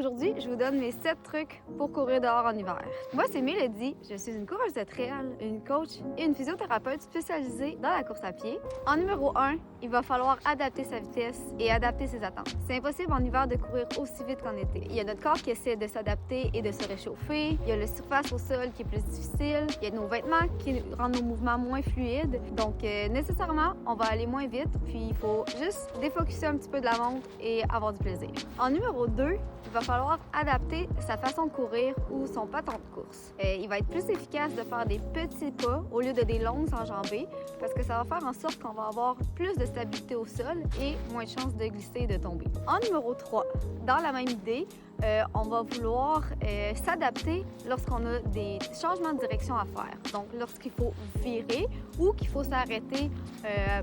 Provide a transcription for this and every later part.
Aujourd'hui, je vous donne mes 7 trucs pour courir dehors en hiver. Moi, c'est Mélodie. Je suis une coureuse de trail, une coach et une physiothérapeute spécialisée dans la course à pied. En numéro 1, il va falloir adapter sa vitesse et adapter ses attentes. C'est impossible en hiver de courir aussi vite qu'en été. Il y a notre corps qui essaie de s'adapter et de se réchauffer. Il y a la surface au sol qui est plus difficile. Il y a nos vêtements qui rendent nos mouvements moins fluides. Donc, nécessairement, on va aller moins vite. Puis, il faut juste défocuser un petit peu de la montre et avoir du plaisir. En numéro 2, il va falloir adapter sa façon de courir ou son pattern de course. Il va être plus efficace de faire des petits pas au lieu de des longues enjambées parce que ça va faire en sorte qu'on va avoir plus de stabilité au sol et moins de chances de glisser et de tomber. En numéro 3, dans la même idée, on va vouloir s'adapter lorsqu'on a des changements de direction à faire. Donc, lorsqu'il faut virer ou qu'il faut s'arrêter,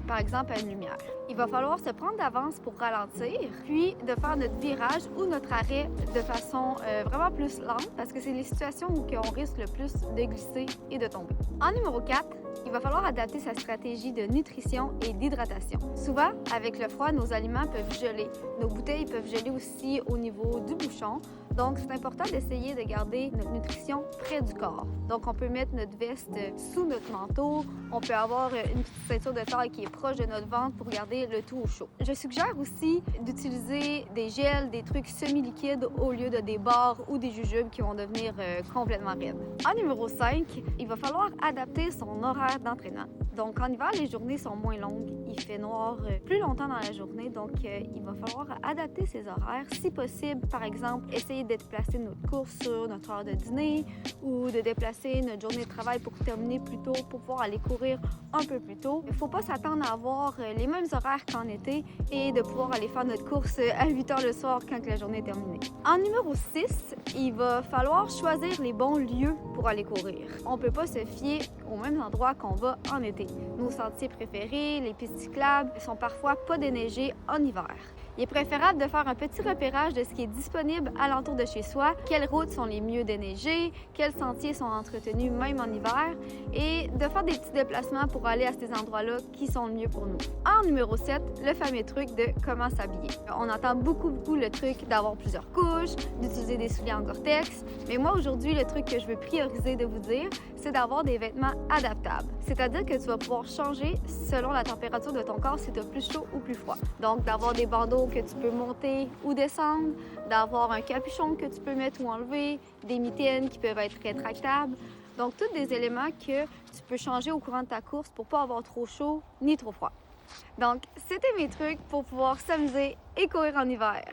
par exemple, à une lumière. Il va falloir se prendre d'avance pour ralentir, puis de faire notre virage ou notre arrêt de façon vraiment plus lente parce que c'est les situations où on risque le plus de glisser et de tomber. En numéro 4, il va falloir adapter sa stratégie de nutrition et d'hydratation. Souvent, avec le froid, nos aliments peuvent geler. Nos bouteilles peuvent geler aussi au niveau du bouchon. Donc, c'est important d'essayer de garder notre nutrition près du corps. Donc, on peut mettre notre veste sous notre manteau. On peut avoir une petite ceinture de taille qui est proche de notre ventre pour garder le tout au chaud. Je suggère aussi d'utiliser des gels, des trucs semi-liquides au lieu de des barres ou des jujubes qui vont devenir complètement raides. En numéro 5, il va falloir adapter son horaire d'entraînement. Donc, en hiver, les journées sont moins longues. Il fait noir plus longtemps dans la journée. Donc, il va falloir adapter ses horaires. Si possible, par exemple, essayer de déplacer notre course sur notre heure de dîner ou de déplacer notre journée de travail pour terminer plus tôt, pour pouvoir aller courir un peu plus tôt. Il ne faut pas s'attendre à avoir les mêmes horaires qu'en été et de pouvoir aller faire notre course à 8 heures le soir quand la journée est terminée. En numéro 6, il va falloir choisir les bons lieux pour aller courir. On ne peut pas se fier au même endroit qu'on va en été. Nos sentiers préférés, les pistes cyclables, sont parfois pas déneigés en hiver. Il est préférable de faire un petit repérage de ce qui est disponible alentour de chez soi, quelles routes sont les mieux déneigées, quels sentiers sont entretenus même en hiver, et de faire des petits déplacements pour aller à ces endroits-là qui sont le mieux pour nous. En numéro 7, le fameux truc de comment s'habiller. On entend beaucoup le truc d'avoir plusieurs couches, d'utiliser des souliers en Gore-Tex, mais moi aujourd'hui, le truc que je veux prioriser de vous dire, c'est d'avoir des vêtements adaptables. C'est-à-dire que tu vas pouvoir changer selon la température de ton corps si tu as plus chaud ou plus froid. Donc, d'avoir des bandeaux que tu peux monter ou descendre, d'avoir un capuchon que tu peux mettre ou enlever, des mitaines qui peuvent être rétractables. Donc, tous des éléments que tu peux changer au courant de ta course pour pas avoir trop chaud ni trop froid. Donc, c'était mes trucs pour pouvoir s'amuser et courir en hiver.